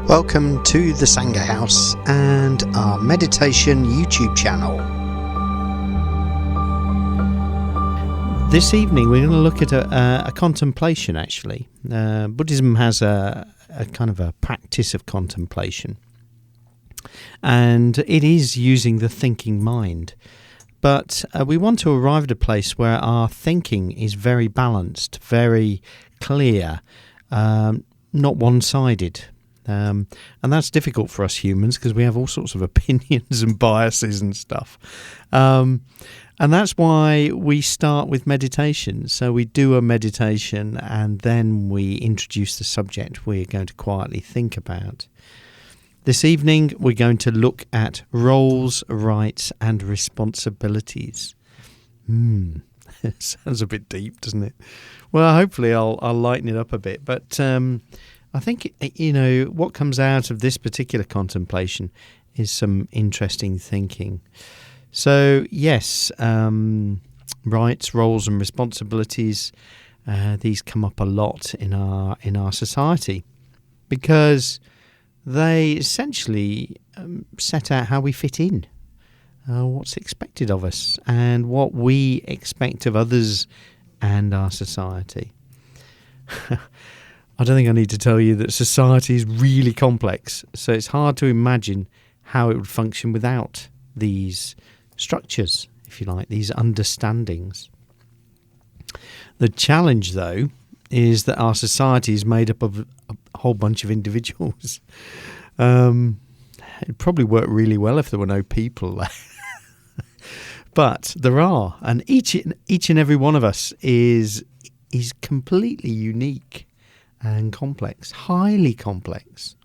Welcome to the Sangha House and our meditation YouTube channel. This evening we're going to look at a contemplation actually. Buddhism has a kind of a practice of contemplation, and it is using the thinking mind. But we want to arrive at a place where our thinking is very balanced, very clear, not one-sided. And that's difficult for us humans because we have all sorts of opinions and biases and stuff. And that's why we start with meditation. So we do a meditation and then we introduce the subject we're going to quietly think about. This evening we're going to look at roles, rights and responsibilities. It sounds a bit deep, doesn't it? Well, hopefully I'll lighten it up a bit. But I think, what comes out of this particular contemplation is some interesting thinking. So, yes, rights, roles and responsibilities, these come up a lot in our society because they essentially set out how we fit in, what's expected of us and what we expect of others and our society. I don't think I need to tell you that society is really complex, so it's hard to imagine how it would function without these structures, if you like, these understandings. The challenge, though, is that our society is made up of a whole bunch of individuals. It'd probably work really well if there were no people. But there are, and each and every one of us is completely unique and complex, highly complex.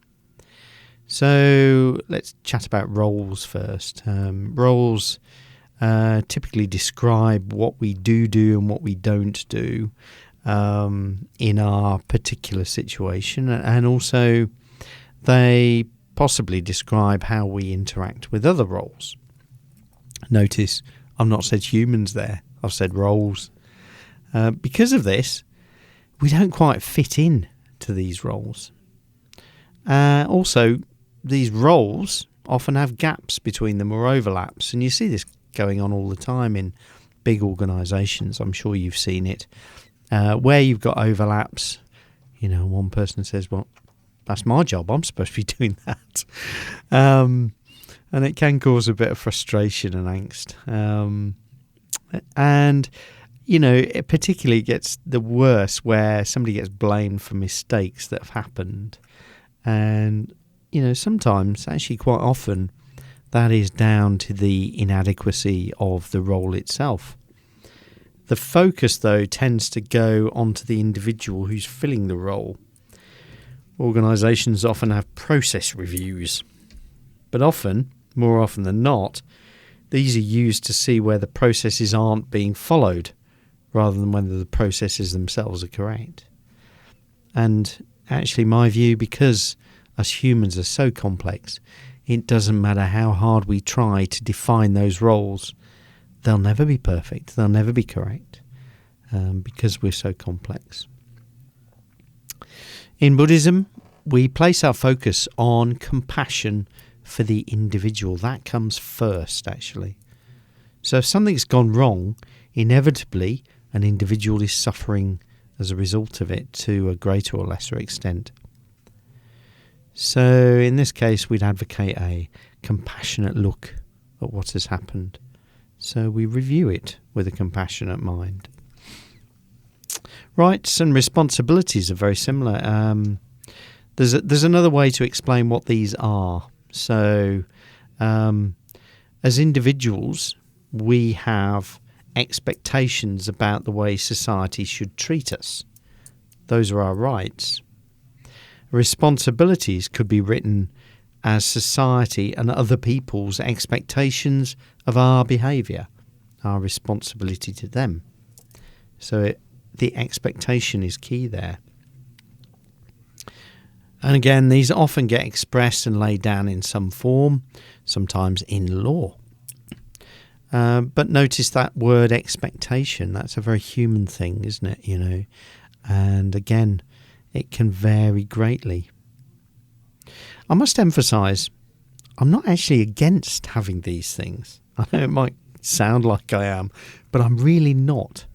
So let's chat about roles first. Roles typically describe what we do and what we don't do in our particular situation, and also they possibly describe how we interact with other roles. Notice I've not said humans there, I've said roles. Because of this, we don't quite fit in to these roles. Also, these roles often have gaps between them or overlaps, and you see this going on all the time in big organisations. I'm sure you've seen it, where you've got overlaps. One person says, well, that's my job, I'm supposed to be doing that. And it can cause a bit of frustration and angst. It particularly gets the worst where somebody gets blamed for mistakes that have happened. And, sometimes, actually quite often, that is down to the inadequacy of the role itself. The focus, though, tends to go onto the individual who's filling the role. Organisations often have process reviews, but more often than not, these are used to see where the processes aren't being followed, rather than whether the processes themselves are correct. And actually, my view, because us humans are so complex, it doesn't matter how hard we try to define those roles, they'll never be perfect, they'll never be correct, because we're so complex. In Buddhism, we place our focus on compassion for the individual. That comes first, actually. So if something's gone wrong, inevitably an individual is suffering as a result of it to a greater or lesser extent. So in this case, we'd advocate a compassionate look at what has happened. So we review it with a compassionate mind. Rights and responsibilities are very similar. There's another way to explain what these are. So as individuals, we have expectations about the way society should treat us. Those are our rights. Responsibilities could be written as society and other people's expectations of our behaviour, our responsibility to them. So the expectation is key there. And again, these often get expressed and laid down in some form, sometimes in law. But notice that word expectation, that's a very human thing, isn't it? And again, it can vary greatly. I must emphasise, I'm not actually against having these things. I know it might sound like I am, but I'm really not.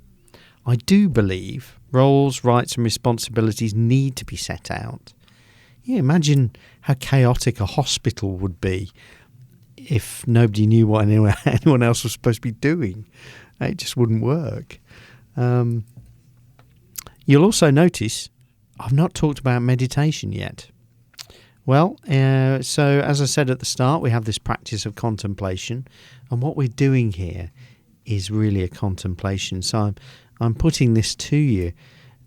I do believe roles, rights and responsibilities need to be set out. Imagine how chaotic a hospital would be if nobody knew what anyone else was supposed to be doing. It just wouldn't work. You'll also notice I've not talked about meditation yet. Well, so as I said at the start, we have this practice of contemplation, and what we're doing here is really a contemplation. So I'm putting this to you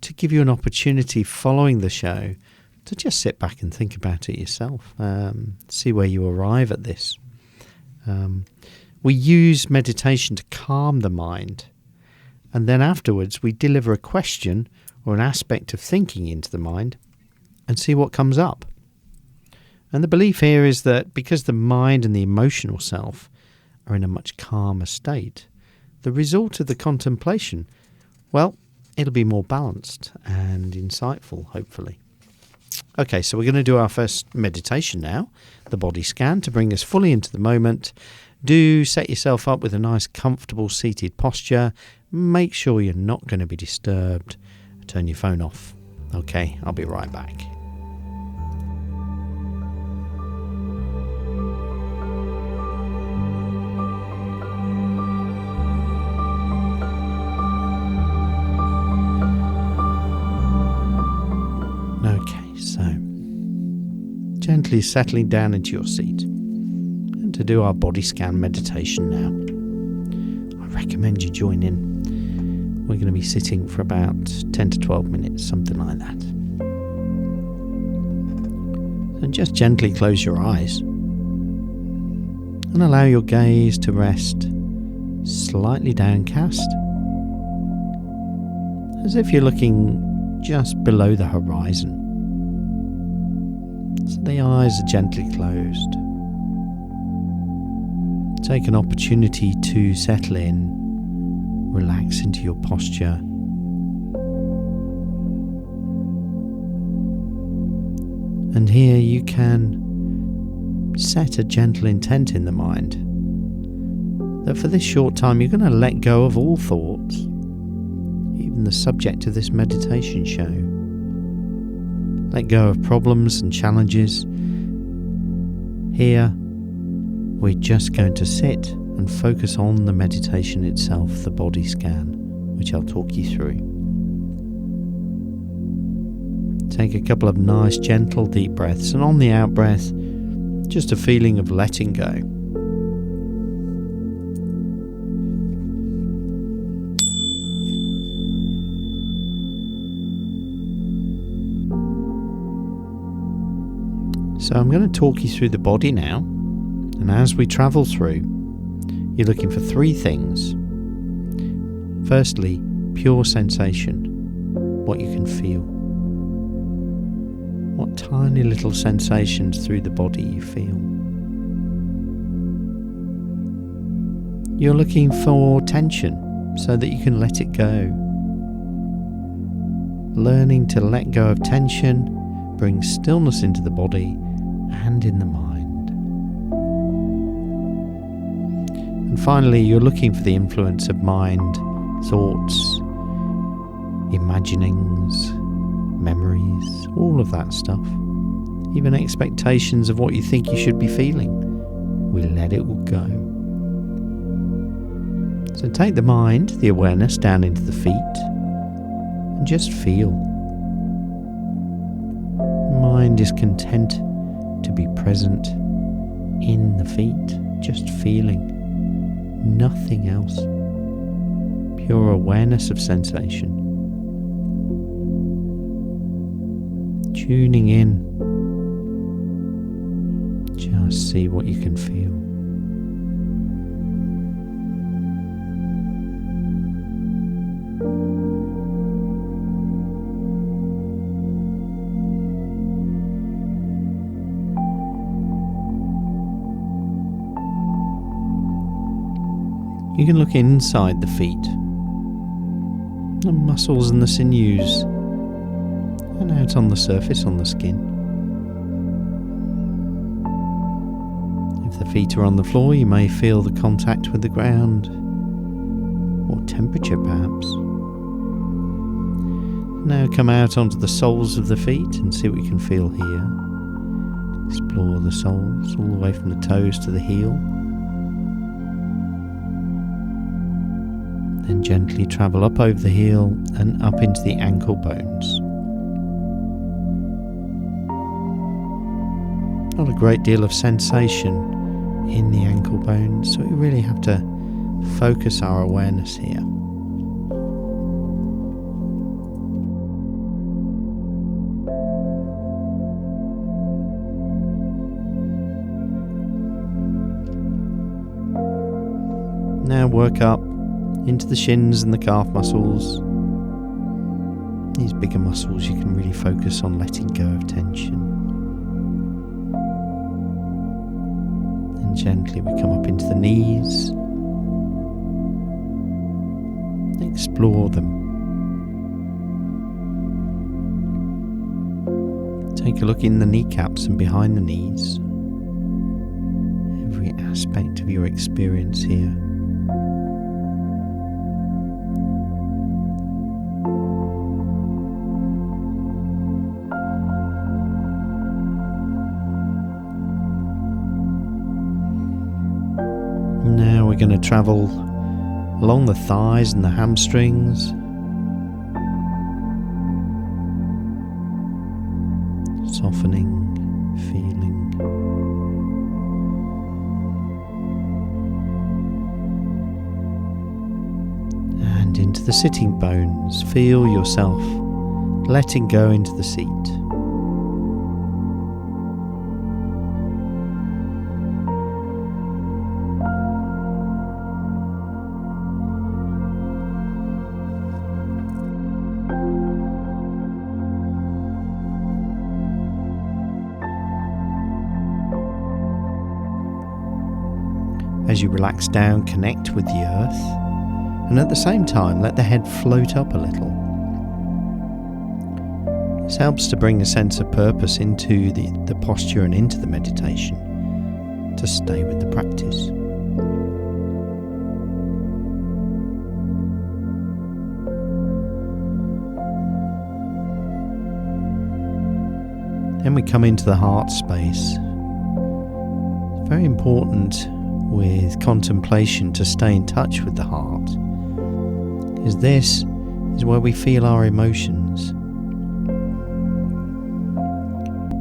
to give you an opportunity following the show to just sit back and think about it yourself, see where you arrive at this. We use meditation to calm the mind, and then afterwards we deliver a question or an aspect of thinking into the mind and see what comes up. And the belief here is that because the mind and the emotional self are in a much calmer state, the result of the contemplation, well, it'll be more balanced and insightful, hopefully. Okay, so we're going to do our first meditation now, the body scan, to bring us fully into the moment. Do set yourself up with a nice, comfortable seated posture. Make sure you're not going to be disturbed. Turn your phone off. Okay, I'll be right back. Okay, so gently settling down into your seat. And to do our body scan meditation now, I recommend you join in. We're going to be sitting for about 10 to 12 minutes, something like that. So just gently close your eyes and allow your gaze to rest slightly downcast, as if you're looking just below the horizon. So the eyes are gently closed. Take an opportunity to settle in, relax into your posture. And here you can set a gentle intent in the mind that for this short time you're going to let go of all thoughts, even the subject of this meditation show. Let go of problems and challenges. Here, we're just going to sit and focus on the meditation itself, the body scan, which I'll talk you through. Take a couple of nice, gentle, deep breaths, and on the out breath, just a feeling of letting go. So I'm going to talk you through the body now, and as we travel through, you're looking for three things. Firstly, pure sensation, what you can feel. What tiny little sensations through the body you feel. You're looking for tension so that you can let it go. Learning to let go of tension brings stillness into the body and in the mind. And finally, you're looking for the influence of mind, thoughts, imaginings, memories, all of that stuff. Even expectations of what you think you should be feeling. We let it all go. So take the mind, the awareness, down into the feet and just feel. Mind is content to be present in the feet, just feeling. Nothing else. Pure awareness of sensation. Tuning in. Just see what you can feel. You can look inside the feet, the muscles and the sinews, and out on the surface on the skin. the feet are on the floor, you may feel the contact with the ground, or temperature perhaps. Now come out onto the soles of the feet and see what you can feel here. Explore the soles all the way from the toes to the heel. Then gently travel up over the heel and up into the ankle bones. Not a great deal of sensation in the ankle bones, so we really have to focus our awareness here. Now work up into the shins and the calf muscles. These bigger muscles you can really focus on letting go of tension. And gently we come up into the knees. Explore them. Take a look in the kneecaps and behind the knees. Every aspect of your experience here. Now we're going to travel along the thighs and the hamstrings, softening, feeling. And into the sitting bones, feel yourself letting go into the seat. As you relax down, connect with the earth, and at the same time let the head float up a little. This helps to bring a sense of purpose into the posture and into the meditation, to stay with the practice. Then we come into the heart space. It's very important with contemplation to stay in touch with the heart, because this is where we feel our emotions.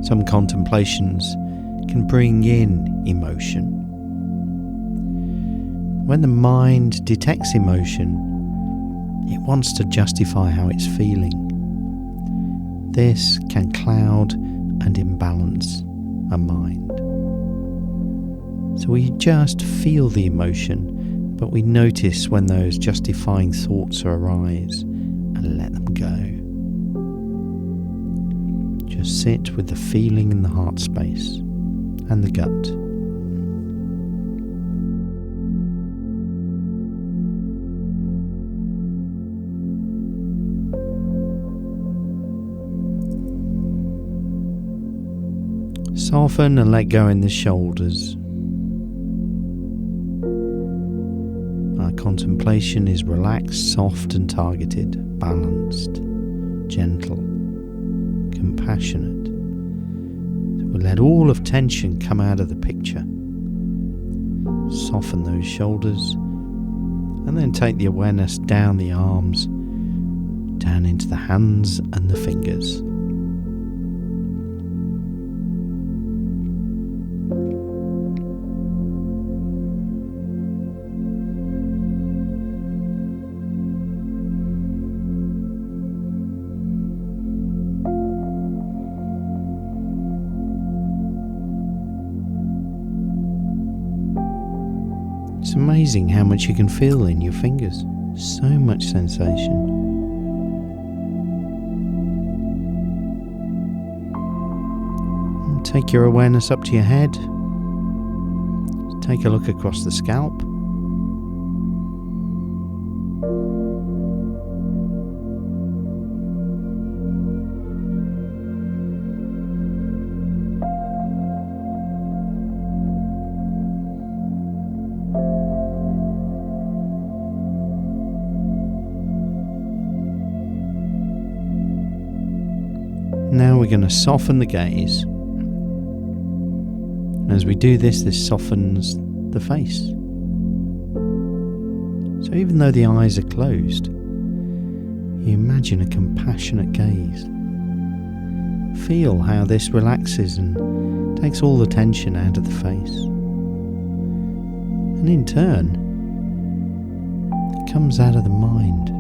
Some contemplations can bring in emotion. When the mind detects emotion, it wants to justify how it's feeling. This can cloud and imbalance a mind. So we just feel the emotion, but we notice when those justifying thoughts arise and let them go. Just sit with the feeling in the heart space and the gut. Soften and let go in the shoulders. Our contemplation is relaxed, soft and targeted, balanced, gentle, compassionate. So we'll let all of tension come out of the picture. Soften those shoulders and then take the awareness down the arms, down into the hands and the fingers. It's amazing how much you can feel in your fingers. So much sensation. And take your awareness up to your head. Take a look across the scalp. Now we're going to soften the gaze. And as we do this, this softens the face. So even though the eyes are closed, you imagine a compassionate gaze. Feel how this relaxes and takes all the tension out of the face. And in turn, it comes out of the mind.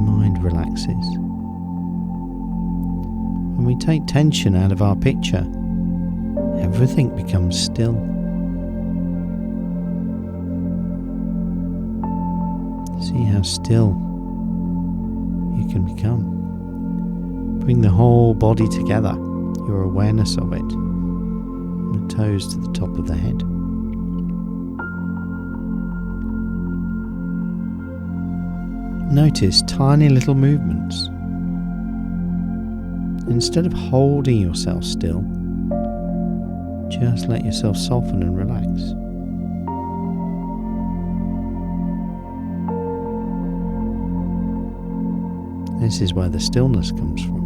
Mind relaxes. When we take tension out of our picture, everything becomes still. See how still you can become. Bring the whole body together, your awareness of it, from the toes to the top of the head. Notice tiny little movements. Instead of holding yourself still, just let yourself soften and relax. This is where the stillness comes from.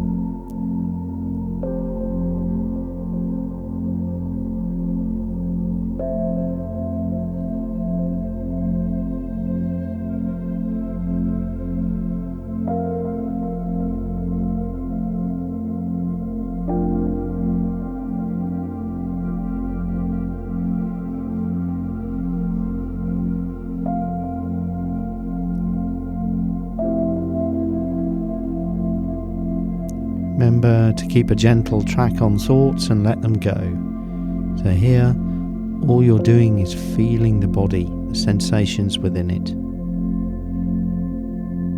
Remember to keep a gentle track on thoughts and let them go. So here, all you're doing is feeling the body, the sensations within it.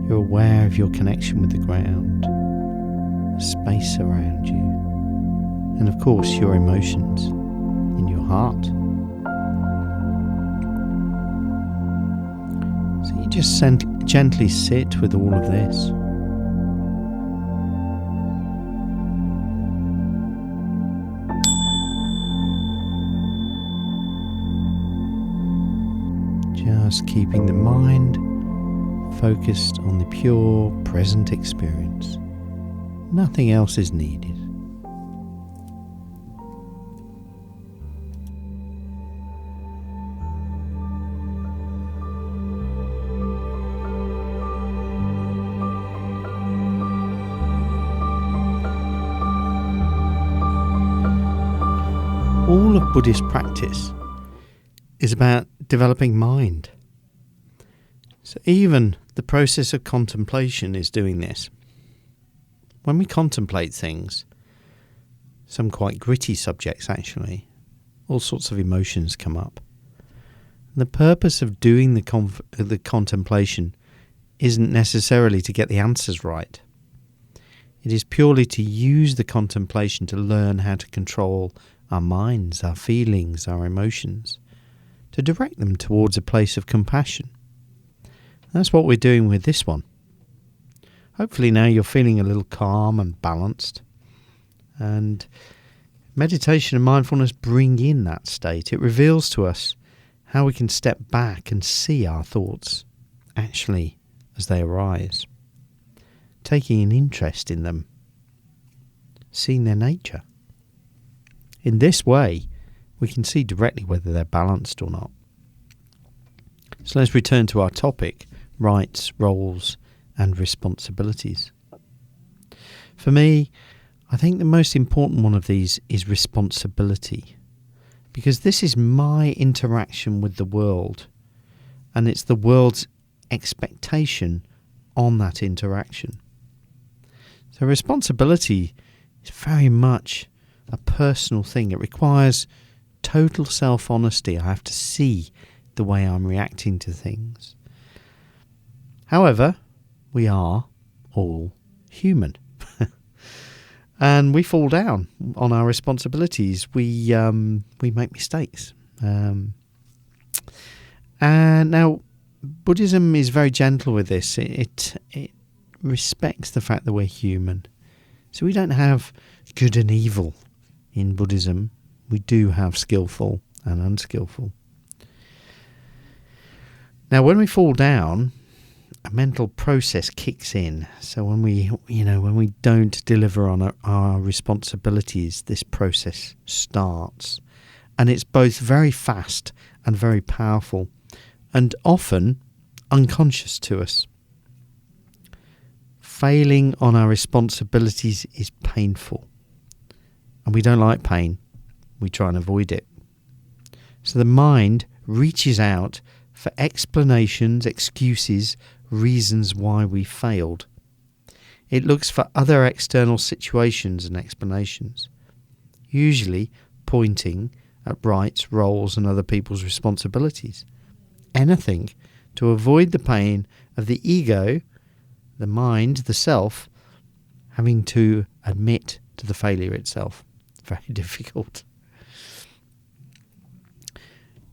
You're aware of your connection with the ground, the space around you, and of course your emotions in your heart. So you just gently sit with all of this. Just keeping the mind focused on the pure present experience. Nothing else is needed. All of Buddhist practice is about developing mind. So even the process of contemplation is doing this. When we contemplate things, some quite gritty subjects actually, all sorts of emotions come up. And the purpose of doing the contemplation isn't necessarily to get the answers right. It is purely to use the contemplation to learn how to control our minds, our feelings, our emotions, to direct them towards a place of compassion. That's what we're doing with this one. Hopefully now you're feeling a little calm and balanced. And meditation and mindfulness bring in that state. It reveals to us how we can step back and see our thoughts actually as they arise, taking an interest in them, seeing their nature. In this way, we can see directly whether they're balanced or not. So let's return to our topic, rights, roles, and responsibilities. For me, I think the most important one of these is responsibility, because this is my interaction with the world, and it's the world's expectation on that interaction. So responsibility is very much a personal thing. It requires total self-honesty. I have to see the way I'm reacting to things. However, we are all human. And we fall down on our responsibilities. We make mistakes. And now, Buddhism is very gentle with this. It respects the fact that we're human. So we don't have good and evil in Buddhism. We do have skillful and unskillful. Now, when we fall down, a mental process kicks in. So when we don't deliver on our responsibilities, this process starts. And it's both very fast and very powerful, and often unconscious to us. Failing on our responsibilities is painful, and we don't like pain. We try and avoid it. So the mind reaches out for explanations, excuses, reasons why we failed. It looks for other external situations and explanations, usually pointing at rights, roles, and other people's responsibilities. Anything to avoid the pain of the ego, the mind, the self, having to admit to the failure itself. Very difficult.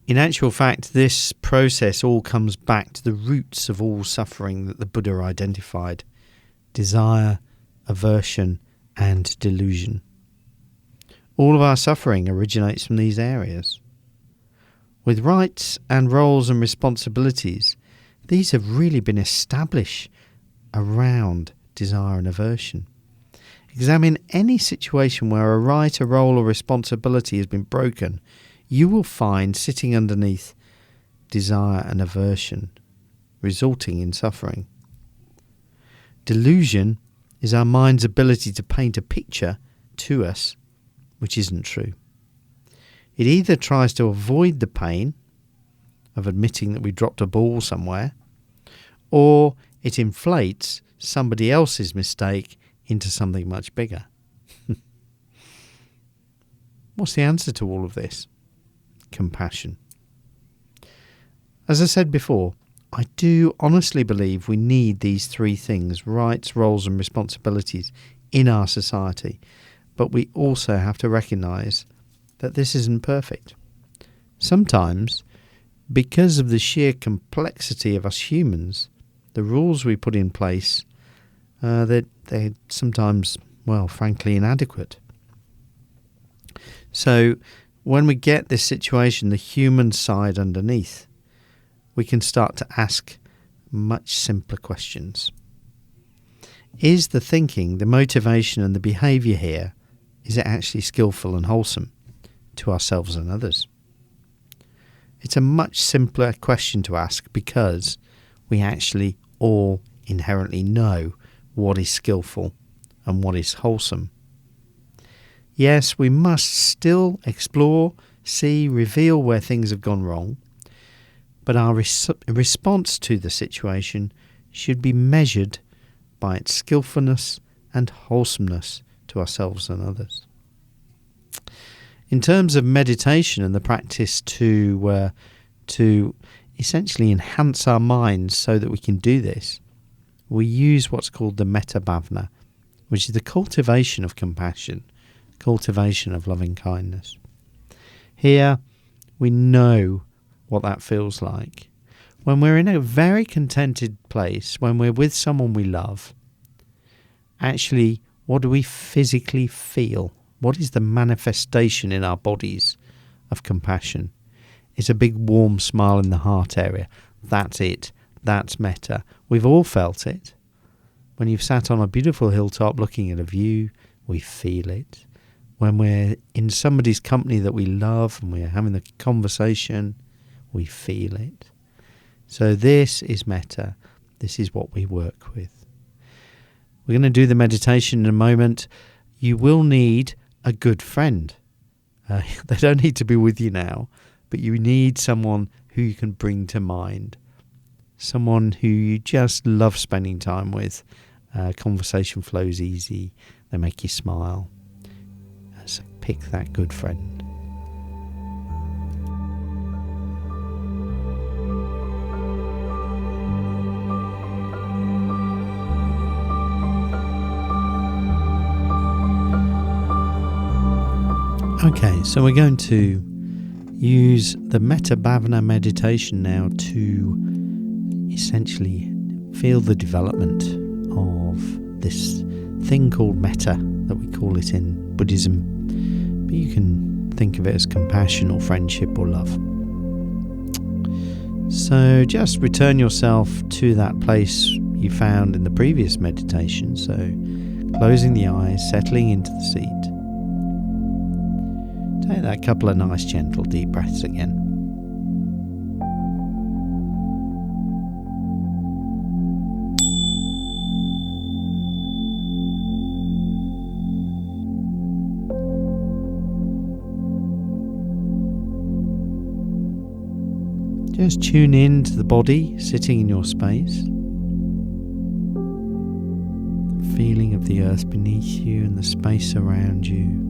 In actual fact, this process all comes back to the roots of all suffering that the Buddha identified: desire, aversion, and delusion. All of our suffering originates from these areas. With rights and roles and responsibilities, these have really been established around desire and aversion. Examine any situation where a right, a role, or responsibility has been broken. You will find sitting underneath desire and aversion, resulting in suffering. Delusion is our mind's ability to paint a picture to us which isn't true. It either tries to avoid the pain of admitting that we dropped a ball somewhere, or it inflates somebody else's mistake into something much bigger. What's the answer to all of this? Compassion. As I said before, I do honestly believe we need these three things: rights, roles, and responsibilities in our society. But we also have to recognise that this isn't perfect. Sometimes, because of the sheer complexity of us humans, the rules we put in place, they're sometimes, frankly, inadequate. So when we get this situation, the human side underneath, we can start to ask much simpler questions. Is the thinking, the motivation, and the behaviour here, is it actually skillful and wholesome to ourselves and others? It's a much simpler question to ask because we actually all inherently know what is skillful and what is wholesome. Yes, we must still explore, see, reveal where things have gone wrong, but our response to the situation should be measured by its skillfulness and wholesomeness to ourselves and others. In terms of meditation and the practice to essentially enhance our minds so that we can do this, we use what's called the metta bhavana, which is the cultivation of compassion, cultivation of loving kindness. Here we know what that feels like. When we're in a very contented place, when we're with someone we love, actually, what do we physically feel? What is the manifestation in our bodies of compassion? It's a big warm smile in the heart area. That's it. That's metta. We've all felt it. When you've sat on a beautiful hilltop looking at a view, we feel it. When we're in somebody's company that we love and we're having a conversation, we feel it. So this is metta. This is what we work with. We're going to do the meditation in a moment. You will need a good friend. They don't need to be with you now, but you need someone who you can bring to mind. Someone who you just love spending time with. Conversation flows easy. They make you smile. So pick that good friend. Okay, so we're going to use the metta bhavana meditation now to essentially feel the development of this thing called metta, that we call it in Buddhism, but you can think of it as compassion or friendship or love. So just return yourself to that place you found in the previous meditation. So closing the eyes, settling into the seat. Take that couple of nice gentle deep breaths again. Just tune in to the body sitting in your space. The feeling of the earth beneath you and the space around you.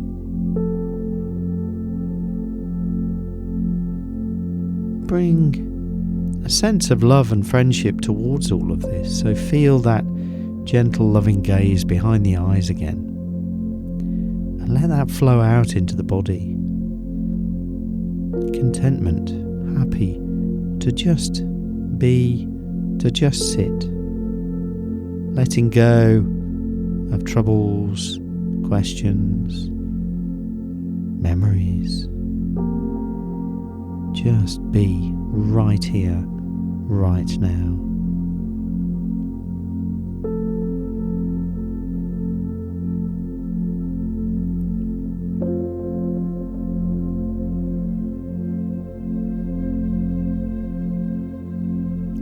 Bring a sense of love and friendship towards all of this. So feel that gentle, loving gaze behind the eyes again. And let that flow out into the body. Contentment, happy, to just be, to just sit, letting go of troubles, questions, memories. Just be right here, right now.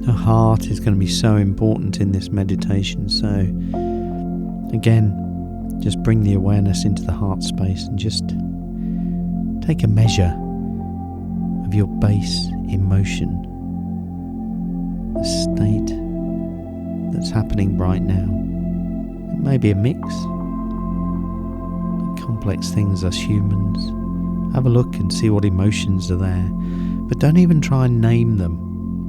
The heart is going to be so important in this meditation. So again, just bring the awareness into the heart space and just take a measure of your base emotion, the state that's happening right now. It may be a mix of complex things as humans. Have a look and see what emotions are there, but don't even try and name them.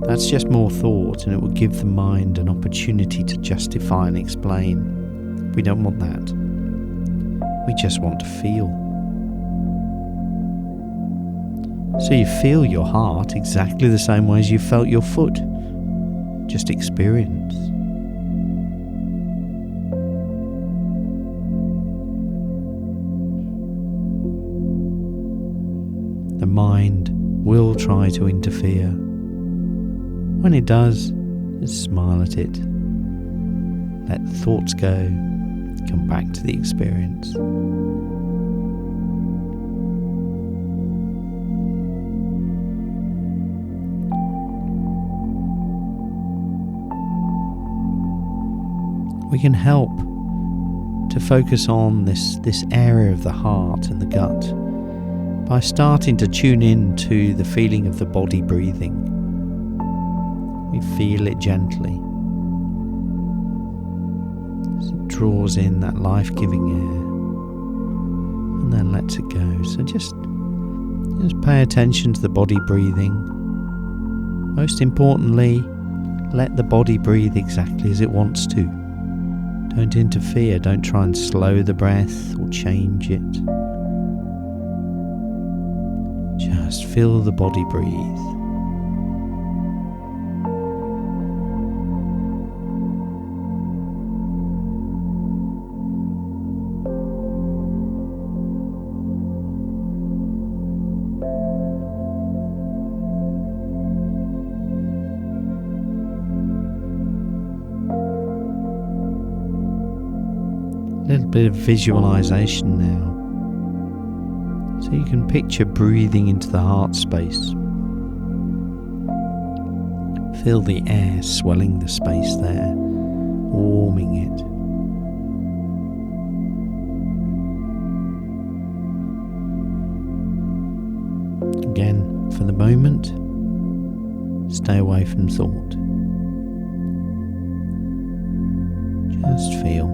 That's just more thought, and it will give the mind an opportunity to justify and explain. We don't want that. We just want to feel. So you feel your heart exactly the same way as you felt your foot. Just experience. The mind will try to interfere. When it does, just smile at it. Let the thoughts go. Come back to the experience. We can help to focus on this area of the heart and the gut by starting to tune in to the feeling of the body breathing. We feel it gently as it draws in that life-giving air and then lets it go. So just pay attention to the body breathing. Most importantly, let the body breathe exactly as it wants to. Don't interfere, don't try and slow the breath or change it. Just feel the body breathe. A little bit of visualization now. So you can picture breathing into the heart space. Feel the air swelling the space there, warming it. Again, for the moment, stay away from thought. Just feel.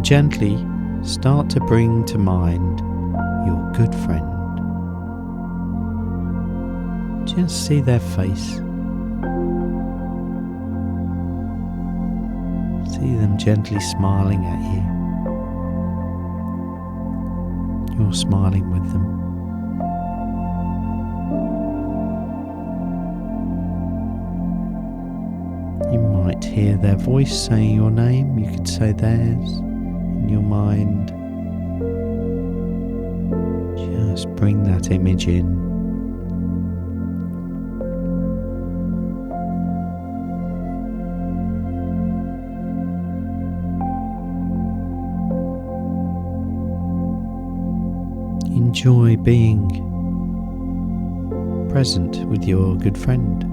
gently start to bring to mind your good friend. Just see their face. See them gently smiling at you. You're smiling with them. You might hear their voice saying your name. You could say theirs in your mind. Just bring that image in. Enjoy being present with your good friend.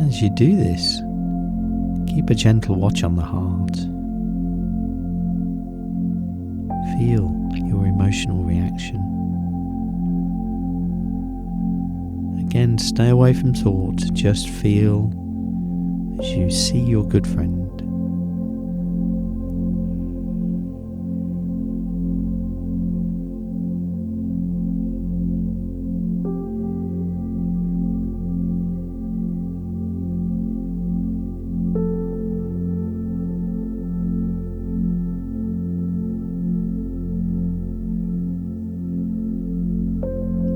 As you do this, keep a gentle watch on the heart. Feel your emotional reaction. Again, stay away from thoughts, just feel as you see your good friend.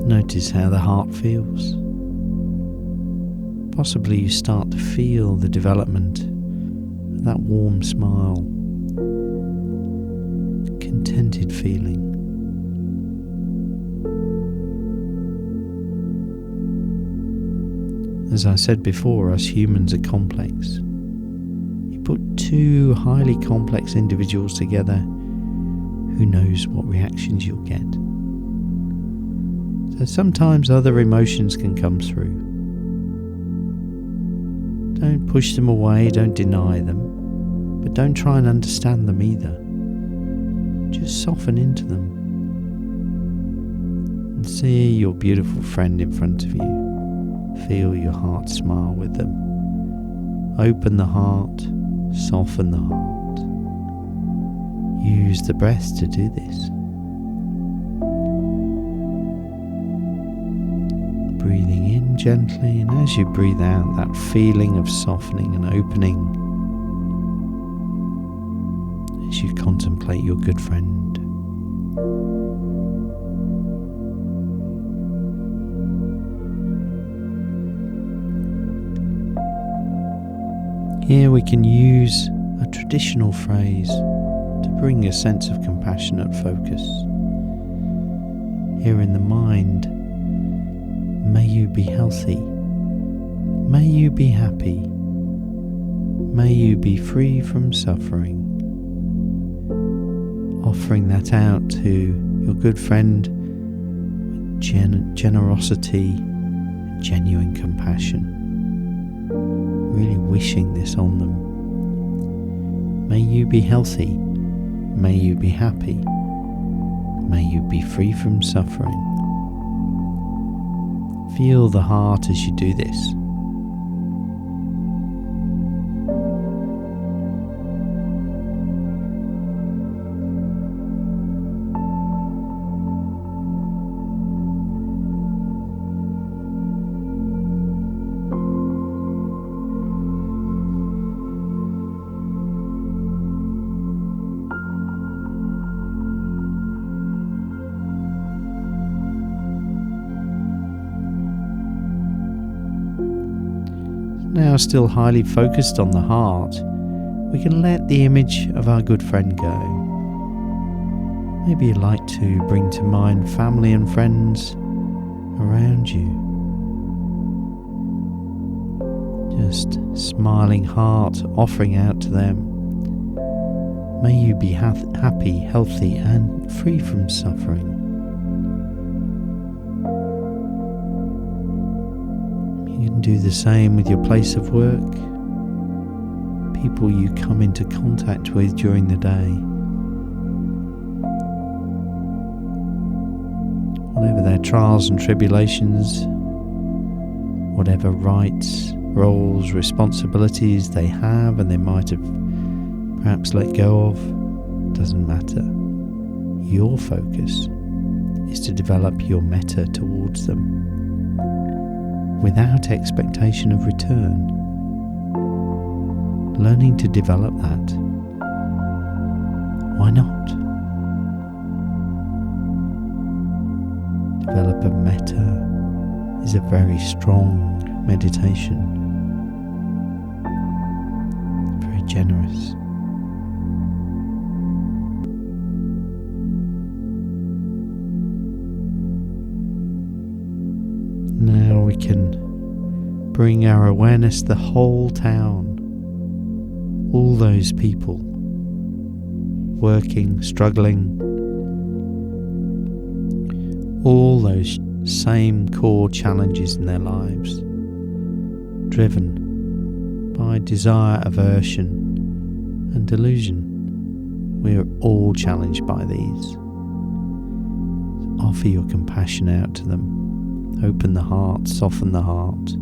Notice how the heart feels. Possibly you start to feel the development of that warm smile, contented feeling. As I said before, us humans are complex. You put two highly complex individuals together, who knows what reactions you'll get. So sometimes other emotions can come through. Don't push them away, don't deny them, but don't try and understand them either. Just soften into them and see your beautiful friend in front of you. Feel your heart smile with them. Open the heart, soften the heart. Use the breath to do this. Breathing in gently, and as you breathe out, that feeling of softening and opening as you contemplate your good friend. Here we can use a traditional phrase to bring a sense of compassionate focus. Here in the mind, may you be healthy, may you be happy, may you be free from suffering. Offering that out to your good friend with generosity and genuine compassion. Really wishing this on them. May you be healthy, may you be happy, may you be free from suffering. Feel the heart as you do this. Now still highly focused on the heart, we can let the image of our good friend go. Maybe you'd like to bring to mind family and friends around you. Just smiling heart offering out to them. May you be happy, healthy and free from suffering. You can do the same with your place of work, people you come into contact with during the day. Whatever their trials and tribulations, whatever rights roles, responsibilities they have and they might have perhaps let go of. Doesn't matter. Your focus is to develop your metta towards them without expectation of return. Learning to develop that. Why not? Develop a metta is a very strong meditation. Very generous. Now we can bring our awareness to the whole town. All those people working, struggling, all those same core challenges in their lives, driven by desire, aversion and delusion. We are all challenged by these. Offer your compassion out to them. Open the heart, soften the heart.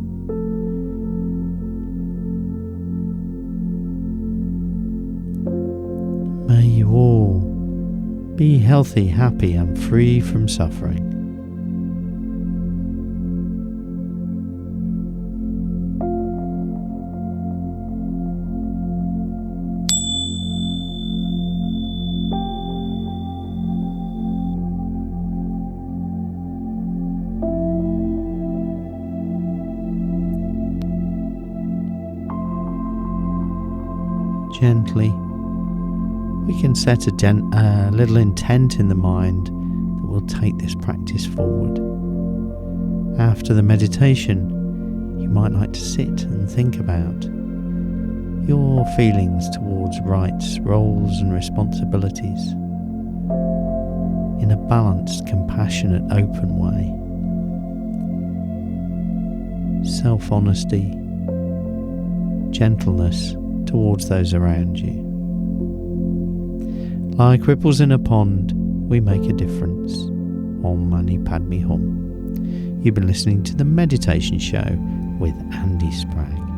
May you all be healthy, happy and free from suffering. Gently, we can set a little intent in the mind that will take this practice forward. After the meditation, you might like to sit and think about your feelings towards rights, roles and responsibilities in a balanced, compassionate, open way. Self-honesty, gentleness towards those around you. Like ripples in a pond, we make a difference. Om Mani Padme Hum. You've been listening to the Meditation Show with Andy Spragg.